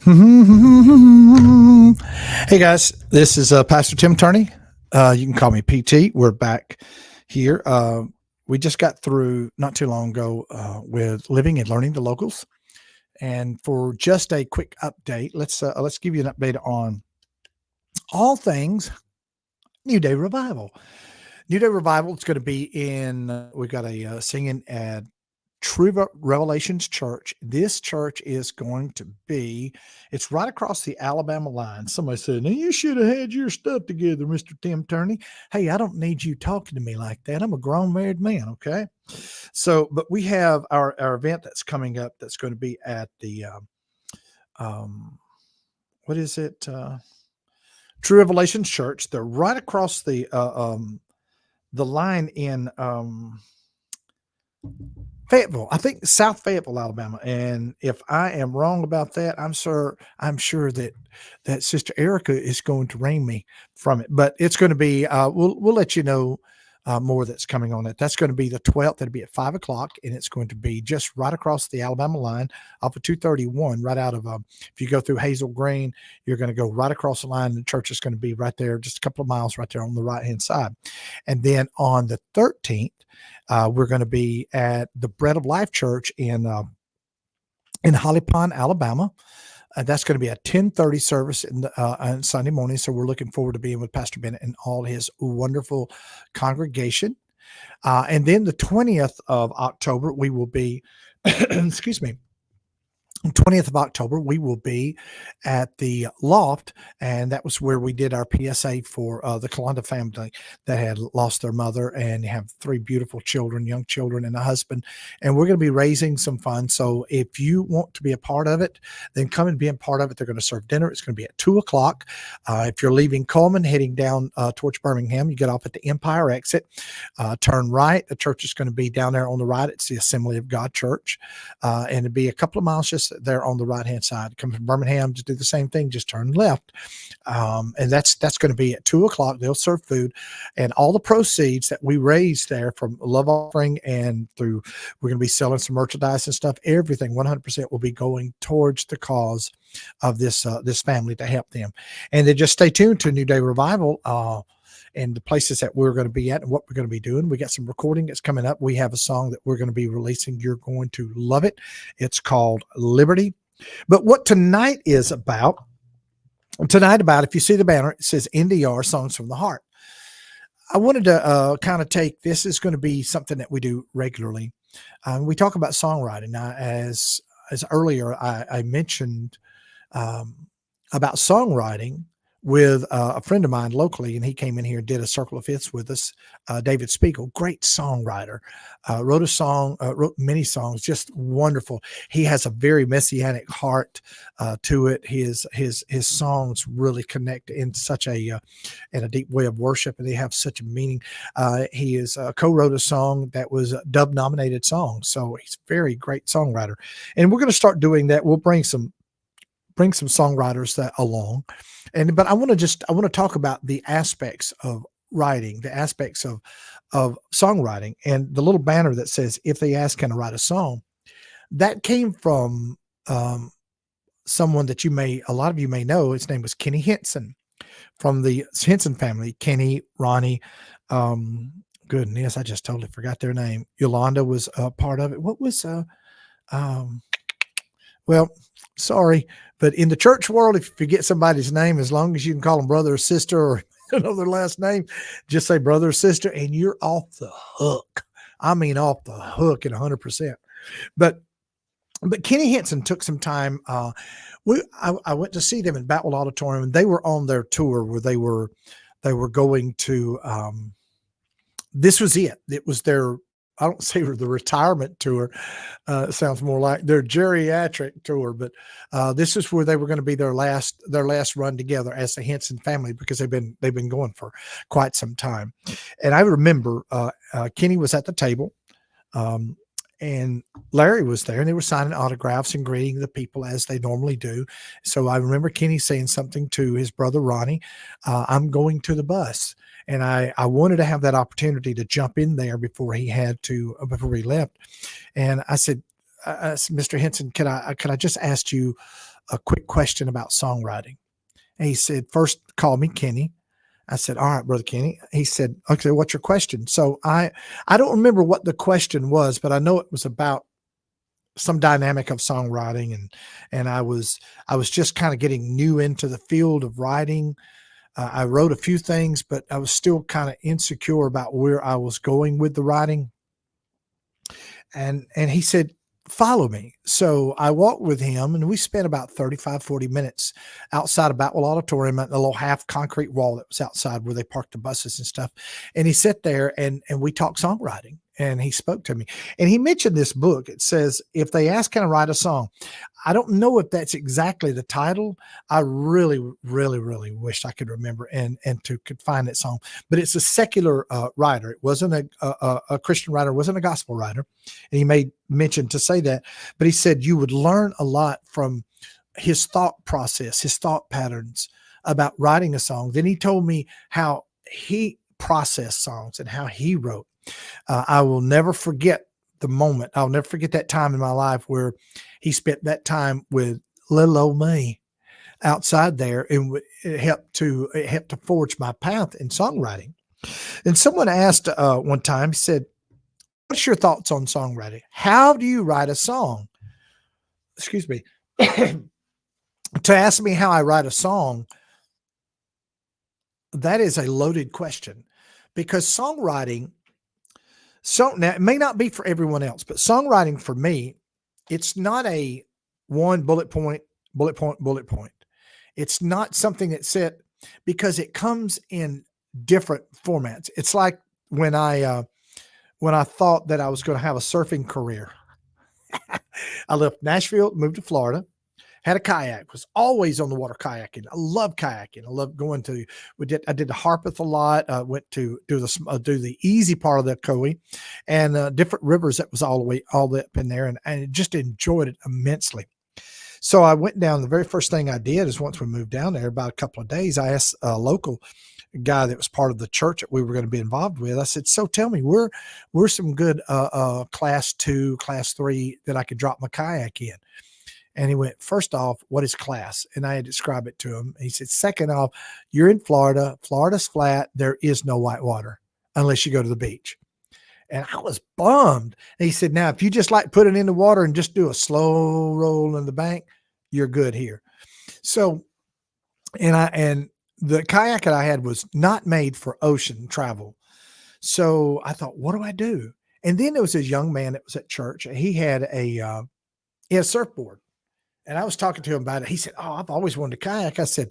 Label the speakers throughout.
Speaker 1: Hey guys, this is Pastor Tim Turney. You can call me PT. We're back here. We just got through not too long ago with living and learning the locals, and for just a quick update, let's give you an update on all things New Day Revival. New Day Revival. It's going to be in. We've got a singing at True Revelations Church. This church is going to be, it's right across the Alabama line. Somebody said, now you should have had your stuff together, Mr. Tim Turney. Hey, I don't need you talking to me like that. I'm a grown married man. Okay. So, but we have our event that's coming up that's going to be at the, what is it? True Revelations Church. They're right across the line in, Fayetteville, I think South Fayetteville, Alabama. And if I am wrong about that, I'm sure that Sister Erica is going to rein me from it. But it's going to be, we'll let you know more that's coming on it. That's going to be the 12th. It'll be at 5:00, and it's going to be just right across the Alabama line off of 231, right out of, if you go through Hazel Green, you're going to go right across the line. The church is going to be right there, just a couple of miles right there on the right-hand side. And then on the 13th, we're going to be at the Bread of Life Church in Holly Pond, Alabama. That's going to be a 10:30 service on Sunday morning. So we're looking forward to being with Pastor Bennett and all his wonderful congregation. And then the 20th of October, we will be, excuse me, 20th of October, we will be at the Loft, and that was where we did our PSA for the Kalanda family that had lost their mother and have 3 beautiful children, young children, and a husband. And we're going to be raising some funds. So if you want to be a part of it, then come and be a part of it. They're going to serve dinner. It's going to be at 2:00. If you're leaving Coleman, heading down towards Birmingham, you get off at the Empire exit, turn right. The church is going to be down there on the right. It's the Assembly of God Church, and it'll be a couple of miles just there on the right hand side. Come from Birmingham, just do the same thing, just turn left, and that's going to be at 2:00. They'll serve food, and all the proceeds that we raise there from love offering and through, we're going to be selling some merchandise and stuff. Everything 100% will be going towards the cause of this family, to help them. And then just stay tuned to New Day Revival and the places that we're going to be at and what we're going to be doing. We got some recording that's coming up. We have a song that we're going to be releasing. You're going to love it. It's called Liberty. But what tonight is about, if you see the banner, it says NDR, Songs from the Heart. I wanted to kind of take, this is going to be something that we do regularly. We talk about songwriting. Now, as earlier I mentioned about songwriting with a friend of mine locally, and he came in here and did a Circle of Fifths with us. David Spiegel, great songwriter, wrote many songs, just wonderful. He has a very messianic heart to it. His songs really connect in such in a deep way of worship, and they have such a meaning. He is co-wrote a song that was a Dub nominated song, so he's a very great songwriter. And we're going to start doing that. We'll bring some songwriters that along. But I want to talk about the aspects of writing, the aspects of songwriting, and the little banner that says, if they ask, can I write a song? That came from someone that a lot of you may know. His name was Kenny Henson from the Henson family. Kenny, Ronnie, goodness, I just totally forgot their name. Yolanda was a part of it. What was, well, sorry, but in the church world, if you forget somebody's name, as long as you can call them brother or sister or know their last name, just say brother or sister, and you're off the hook. I mean, off the hook at 100%. But Kenny Henson took some time. I went to see them in Battle Auditorium, and they were on their tour where they were going to. This was it. It was their, I don't say the retirement tour. It sounds more like their geriatric tour, but this is where they were going to be their last run together as the Henson family, because they've been going for quite some time. And I remember Kenny was at the table, and Larry was there, and they were signing autographs and greeting the people as they normally do. So I remember Kenny saying something to his brother Ronnie, I'm going to the bus. And I wanted to have that opportunity to jump in there before he left. And I said, Mr. Henson, could I just ask you a quick question about songwriting. And he said, first call me Kenny. I said, all right, Brother Kenny. He said, okay, what's your question? So I don't remember what the question was, but I know it was about some dynamic of songwriting, and I was just kind of getting new into the field of writing. I wrote a few things, but I was still kind of insecure about where I was going with the writing. And he said, follow me. So I walked with him, and we spent about 35, 40 minutes outside of Batwell Auditorium at the little half concrete wall that was outside where they parked the buses and stuff. And he sat there, and we talked songwriting, and he spoke to me, and he mentioned this book. It says, if they ask, can I write a song? I don't know if that's exactly the title. I really, really, really wished I could remember and could find that song. But it's a secular writer. It wasn't a Christian writer. It wasn't a gospel writer. And he made mention to say that. But he said you would learn a lot from his thought process, his thought patterns about writing a song. Then he told me how he processed songs and how he wrote. I will never forget the moment. I'll never forget that time in my life where he spent that time with little old me outside there, and it helped to forge my path in songwriting. And someone asked one time, he said, what's your thoughts on songwriting? How do you write a song? Excuse me. To ask me how I write a song, that is a loaded question, because songwriting, so now it may not be for everyone else, but songwriting for me, it's not a one bullet point, bullet point, bullet point. It's not something that's set, because it comes in different formats. It's like when I thought that I was going to have a surfing career. I left Nashville, moved to Florida, had a kayak, was always on the water kayaking. I love kayaking. I love going to, I did the Harpeth a lot. I went to do the easy part of the Coe, and different rivers that was all up in there. And just enjoyed it immensely. So I went down. The very first thing I did is, once we moved down there, about a couple of days, I asked a local guy that was part of the church that we were going to be involved with. I said, so tell me, we're some good class 2, class 3 that I could drop my kayak in. And he went, first off, what is class? And I had described it to him. He said, second off, you're in Florida. Florida's flat. There is no white water unless you go to the beach. And I was bummed. And he said, now, if you just like put it in the water and just do a slow roll in the bank, you're good here. So, and the kayak that I had was not made for ocean travel. So I thought, what do I do? And then there was this young man that was at church. He had a surfboard. And I was talking to him about it. He said, oh, I've always wanted to kayak. I said,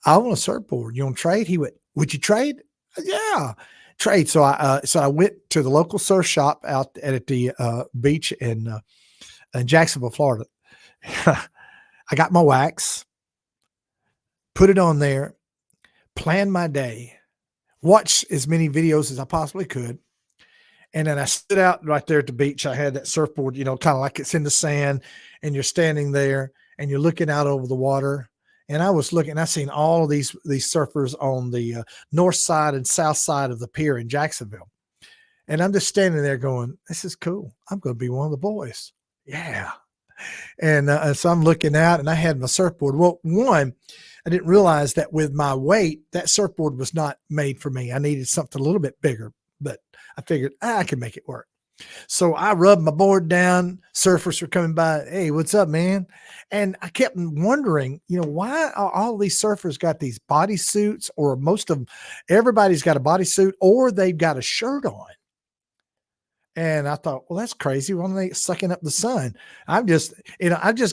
Speaker 1: I want a surfboard. You want to trade? He went, would you trade? Yeah, trade. So I went to the local surf shop out at the beach in Jacksonville, Florida. I got my wax, put it on there, planned my day, watched as many videos as I possibly could. And then I stood out right there at the beach. I had that surfboard, kind of like it's in the sand, and you're standing there and you're looking out over the water. And I was looking, I seen all of these surfers on the north side and south side of the pier in Jacksonville. And I'm just standing there going, this is cool. I'm going to be one of the boys. Yeah. And so I'm looking out, and I had my surfboard. Well, one, I didn't realize that with my weight, that surfboard was not made for me. I needed something a little bit bigger, but I figured I could make it work. So I rubbed my board down. Surfers were coming by. Hey, what's up, man? And I kept wondering, why are all these surfers got these bodysuits, or most of them, everybody's got a bodysuit, or they've got a shirt on. And I thought, well, that's crazy. Why are they sucking up the sun? I've just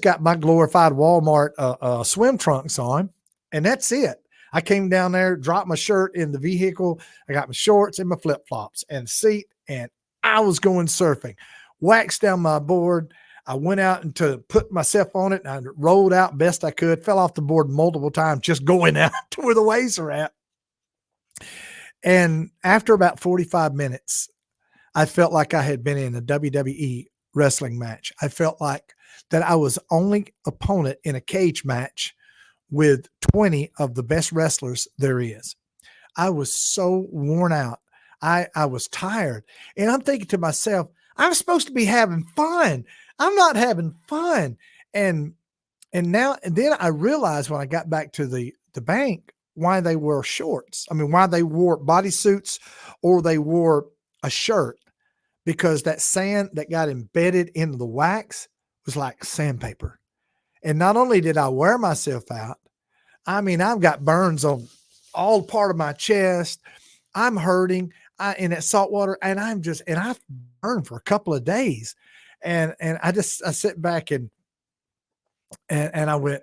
Speaker 1: got my glorified Walmart swim trunks on, and that's it. I came down there, dropped my shirt in the vehicle. I got my shorts and my flip flops and seat, and I was going surfing. Waxed down my board. I went out and to put myself on it, and I rolled out best I could. Fell off the board multiple times, just going out to where the waves are at. And after about 45 minutes, I felt like I had been in a WWE wrestling match. I felt like that I was only opponent in a cage match with 20 of the best wrestlers there is. I was so worn out. I was tired. And I'm thinking to myself, I'm supposed to be having fun. I'm not having fun. And and then I realized when I got back to the bank why they wore shorts. I mean, why they wore bodysuits or they wore a shirt, because that sand that got embedded into the wax was like sandpaper. And not only did I wear myself out, I mean, I've got burns on all part of my chest. I'm hurting. In that salt water, and I've burned for a couple of days. And I sit back and I went,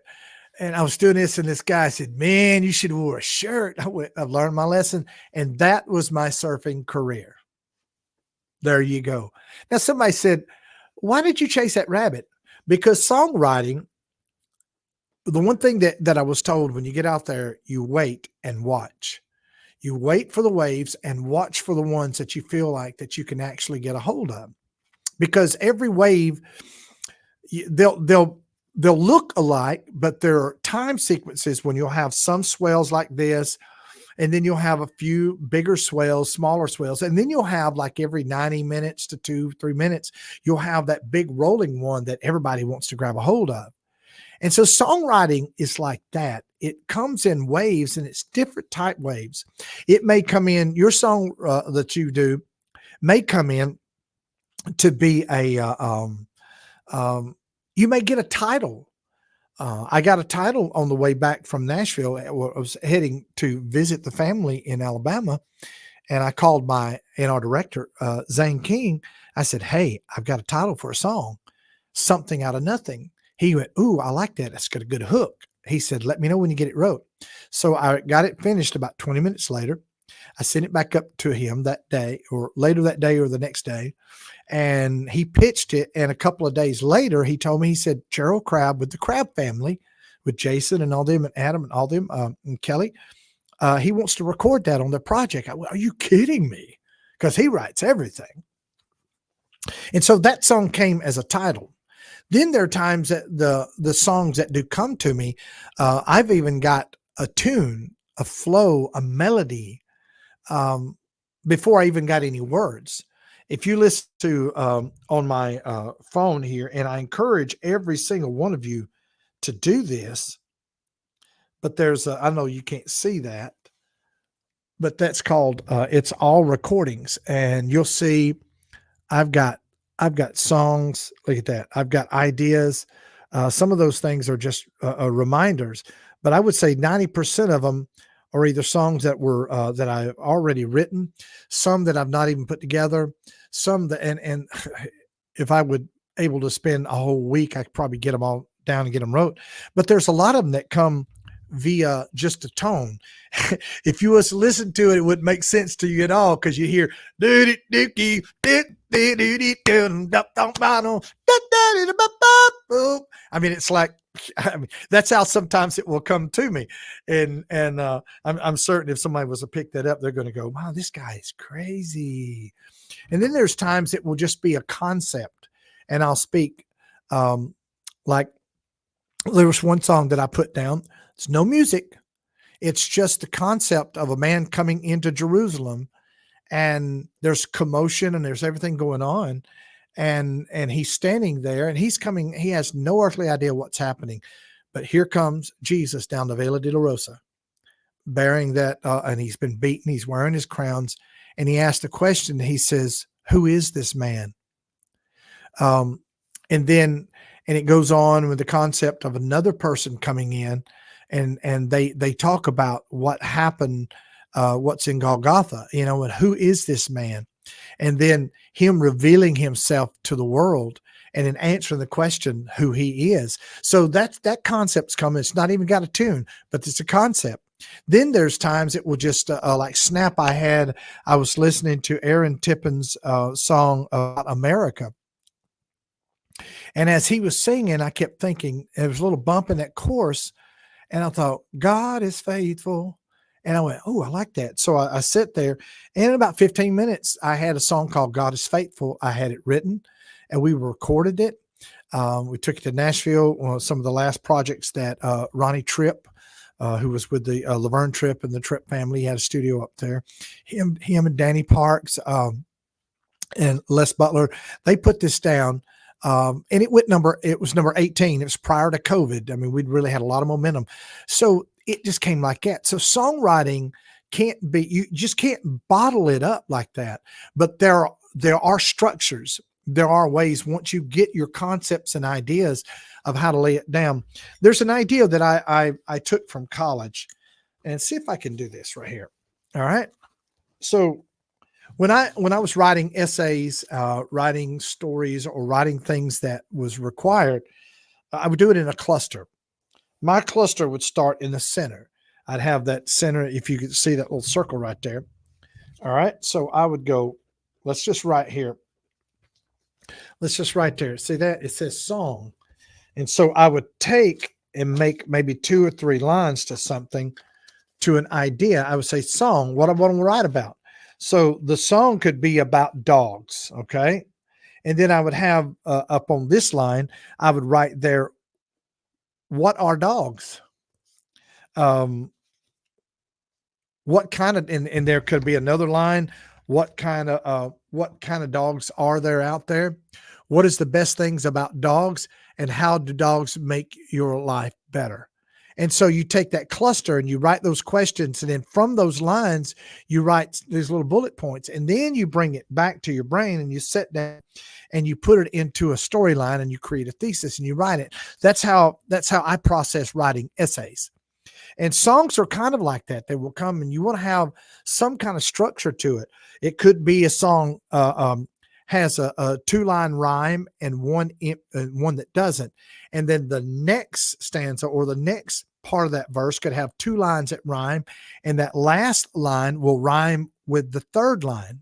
Speaker 1: and I was doing this, and this guy said, "Man, you should have wore a shirt." I went, I've learned my lesson, and that was my surfing career. There you go. Now, somebody said, "Why did you chase that rabbit?" Because songwriting, the one thing that I was told, when you get out there, you wait and watch. You wait for the waves and watch for the ones that you feel like that you can actually get a hold of, because every wave, they'll look alike, but there are time sequences when you'll have some swells like this, and then you'll have a few bigger swells, smaller swells, and then you'll have, like, every 90 minutes to 2-3 minutes, you'll have that big rolling one that everybody wants to grab a hold of. And so songwriting is like that. It comes in waves, and it's different type waves. It may come in, your song that you do may come in to be you may get a title. I got a title on the way back from Nashville. I was heading to visit the family in Alabama, and I called my A&R director, Zane King. I said, "Hey, I've got a title for a song, Something Out of Nothing." He went, "Ooh, I like that. That's got a good hook." He said, "Let me know when you get it wrote." So I got it finished about 20 minutes later. I sent it back up to him that day, or later that day, or the next day, and he pitched it. And a couple of days later, he told me, he said, "Gerald Crabb with the Crabb family, with Jason and all them, and Adam and all them, and Kelly, he wants to record that on their project." I went, "Are you kidding me?" Because he writes everything. And so that song came as a title. Then there are times that the songs that do come to me, I've even got a tune, a flow, a melody, before I even got any words. If you listen to on my phone here, and I encourage every single one of you to do this, but I know you can't see that, but that's called it's all recordings, and you'll see I've got songs. Look at that. I've got ideas. Some of those things are just reminders, but I would say 90% of them are either songs that were that I've already written, some that I've not even put together, some that and if I would able to spend a whole week, I could probably get them all down and get them wrote. But there's a lot of them that come via just a tone. If you was to listen to it, it wouldn't make sense to you at all, because you hear I mean, it's like, I mean, that's how sometimes it will come to me. And I'm certain if somebody was to pick that up, they're going to go, "Wow, this guy is crazy." And then there's times it will just be a concept, and I'll speak, like, there was one song that I put down. It's no music. It's just the concept of a man coming into Jerusalem, and there's commotion and there's everything going on. And he's standing there, and he's coming. He has no earthly idea what's happening, but here comes Jesus down the Vela Dolorosa, bearing that, and he's been beaten. He's wearing his crowns, and he asked a question. He says, "Who is this man?" Um, and then, and it goes on with the concept of another person coming in, and they talk about what happened, what's in Golgotha, and who is this man? And then him revealing himself to the world, and then answering the question who he is. So that concept's coming. It's not even got a tune, but it's a concept. Then there's times it will just like snap. I was listening to Aaron Tippin's song about America. And as he was singing, I kept thinking, there was a little bump in that chorus, and I thought, "God is faithful." And I went, "Oh, I like that." So I sit there, and in about 15 minutes, I had a song called "God is Faithful." I had it written, and we recorded it. We took it to Nashville. Some of the last projects that Ronnie Tripp, who was with the Laverne Tripp and the Tripp family, he had a studio up there. Him and Danny Parks, and Les Butler, they put this down. And it was number 18. It was prior to COVID. I mean, we'd really had a lot of momentum. So it just came like that. So songwriting can't be, you just can't bottle it up like that. But there are structures. There are ways once you get your concepts and ideas of how to lay it down. There's an idea that I took from college, and see if I can do this right here. All right. So when I was writing essays, writing stories, or writing things that was required, I would do it in a cluster. My cluster would start in the center. I'd have that center, if you could see that little circle right there. All right. So I would go, let's just write here. Let's just write there. See that? It says song. And so I would take and make maybe 2 or 3 lines to something, to an idea. I would say song, what I want to write about. So the song could be about dogs. Okay. And then I would have up on this line, I would write there, what are dogs? Um, what kind of, and there could be another line, what kind of dogs are there out there? What is the best things about dogs, and how do dogs make your life better? And so you take that cluster and you write those questions, and then from those lines, you write these little bullet points, and then you bring it back to your brain and you sit down and you put it into a storyline and you create a thesis and you write it. That's how I process writing essays. And songs are kind of like that. They will come, and you want to have some kind of structure to it. It could be a song has a 2-line rhyme and one that doesn't. And then the next stanza or the next part of that verse could have 2 lines that rhyme, and that last line will rhyme with the third line.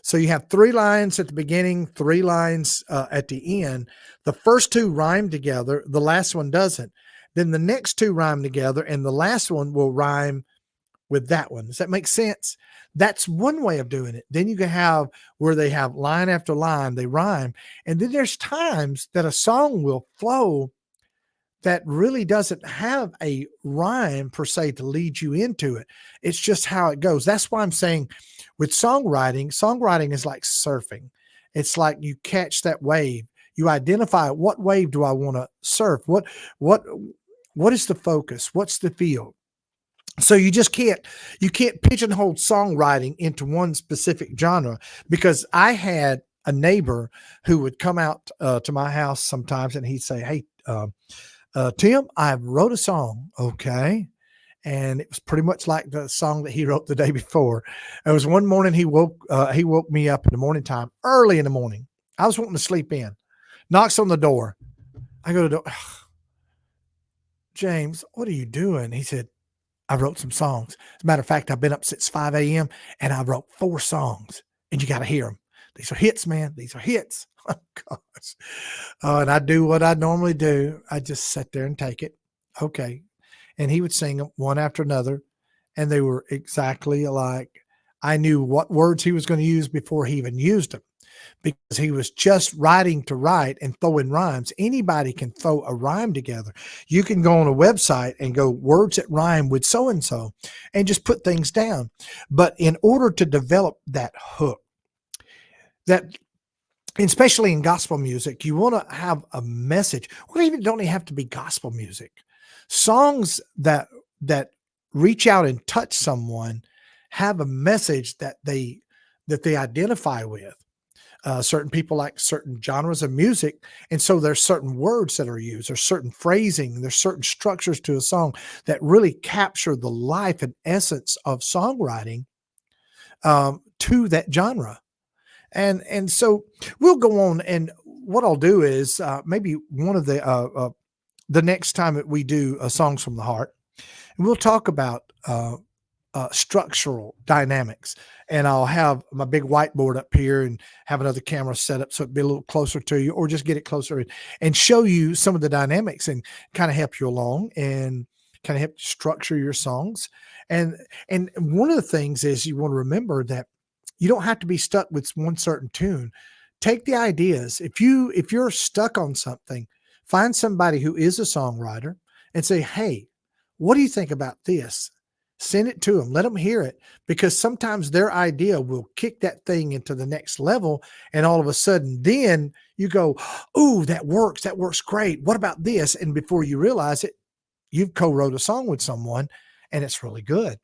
Speaker 1: So you have 3 lines at the beginning, 3 lines at the end. The first 2 rhyme together, the last one doesn't. Then the next 2 rhyme together, and the last one will rhyme with that one. Does that make sense? That's one way of doing it. Then you can have where they have line after line, they rhyme. And then there's times that a song will flow that really doesn't have a rhyme per se to lead you into it. It's just how it goes. That's why I'm saying with songwriting is like surfing. It's like you catch that wave. You identify, what wave do I want to surf? What is the focus? What's the feel? So you can't pigeonhole songwriting into one specific genre, because I had a neighbor who would come out to my house sometimes, and he'd say, "Hey, Tim, I wrote a song." Okay. And it was pretty much like the song that he wrote the day before. It was one morning he woke me up in the morning time, early in the morning. I was wanting to sleep in. Knocks on the door. I go to the door. "James, what are you doing?" He said, "I wrote some songs. As a matter of fact, I've been up since 5 a.m. and I wrote 4 songs, and you got to hear them. These are hits, man. These are hits." Oh, gosh. And I do what I normally do. I just sit there and take it. Okay. And he would sing them one after another, and they were exactly alike. I knew what words he was going to use before he even used them, because he was just writing to write and throwing rhymes. Anybody can throw a rhyme together. You can go on a website and go words that rhyme with so-and-so and just put things down. But in order to develop that hook, that especially in gospel music, you want to have a message. Well, even don't even have to be gospel music. Songs that reach out and touch someone have a message that they identify with. Certain people like certain genres of music, and so there's certain words that are used, there's certain phrasing, there's certain structures to a song that really capture the life and essence of songwriting to that genre. And so we'll go on, and what I'll do is maybe one of the next time that we do Songs from the Heart, and we'll talk about structural dynamics. And I'll have my big whiteboard up here and have another camera set up so it'd be a little closer to you, or just get it closer and show you some of the dynamics and kind of help you along and kind of help structure your songs. And one of the things is, you want to remember that you don't have to be stuck with one certain tune. Take the ideas. If you're stuck on something, find somebody who is a songwriter and say, "Hey, what do you think about this? Send it to them. Let them hear it, because sometimes their idea will kick that thing into the next level. And all of a sudden, then you go, "Ooh, that works. That works great. What about this?" And before you realize it, you've co-wrote a song with someone, and it's really good.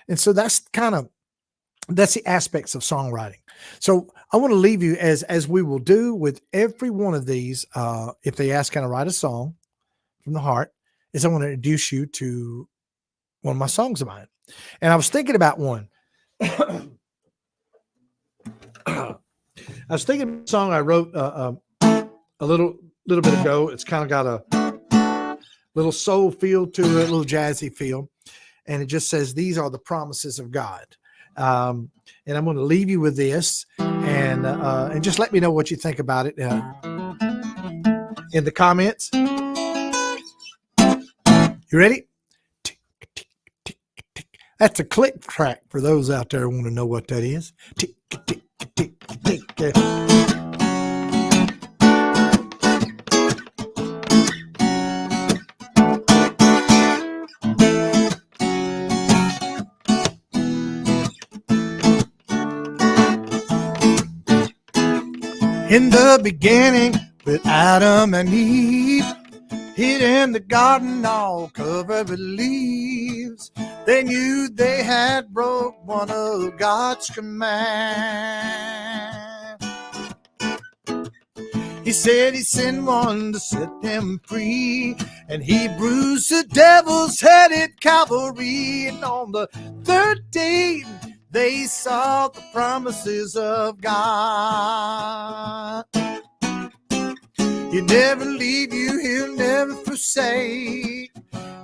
Speaker 1: And so that's the aspects of songwriting. So I want to leave you as we will do with every one of these. If they ask, "Can I write a song from the heart?" is I want to introduce you to one of my songs of mine. And I was thinking about one. I was thinking of a song I wrote a little bit ago. It's kind of got a little soul feel to it, a little jazzy feel. And it just says, "These are the promises of God." And I'm going to leave you with this, and just let me know what you think about it in the comments. You ready? Tick, tick, tick, tick. That's a click track for those out there who want to know what that is. Tick, tick, tick, tick. In the beginning, with Adam and Eve, hid in the garden, all covered with leaves. They knew they had broke one of God's commands. He said he sent one to set them free, and he bruised the devil's head at Calvary. And on the third day, they saw the promises of God. He'll never leave you, he'll never forsake.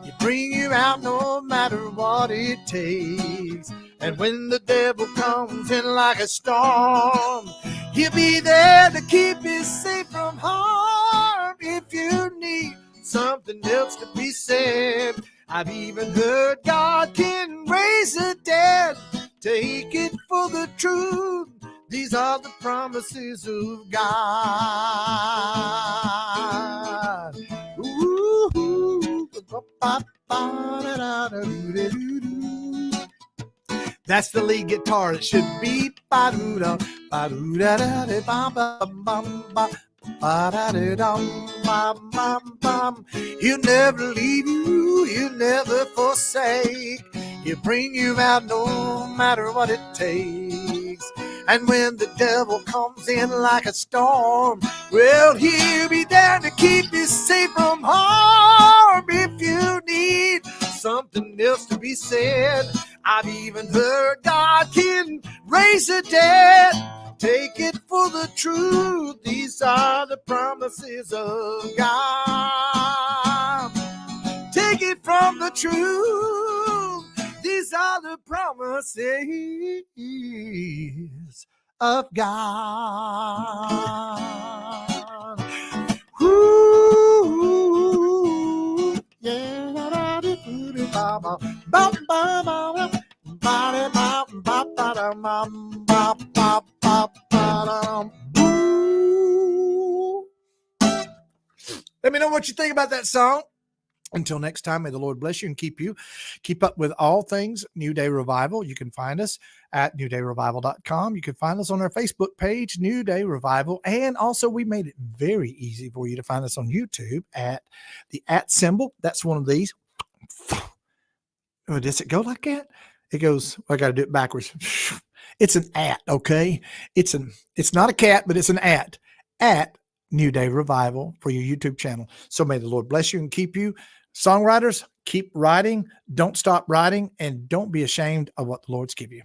Speaker 1: He'll bring you out no matter what it takes. And when the devil comes in like a storm, he'll be there to keep you safe from harm. If you need something else to be said, I've even heard God can raise the dead. Take it for the truth. These are the promises of God. Ooh, that's the lead guitar. It should be he'll never leave you, he'll never forsake. He'll bring you out no matter what it takes. And when the devil comes in like a storm, well, he'll be there to keep you safe from harm. If you need something else to be said, I've even heard God can raise the dead. Take it for the truth. These are the promises of God. Take it from the truth. These are the promises of God. Ooh, yeah. Let me know what you think about that song. Until next time, may the Lord bless you and keep you. Keep up with all things New Day Revival. You can find us at newdayrevival.com. You can find us on our Facebook page, New Day Revival. And also, we made it very easy for you to find us on YouTube at the @ symbol. That's one of these. Oh, does it go like that? It goes, I got to do it backwards. It's an @ okay? It's not a cat, but it's an @ New Day Revival for your YouTube channel. So may the Lord bless you and keep you. Songwriters, keep writing. Don't stop writing, and don't be ashamed of what the Lord's given you.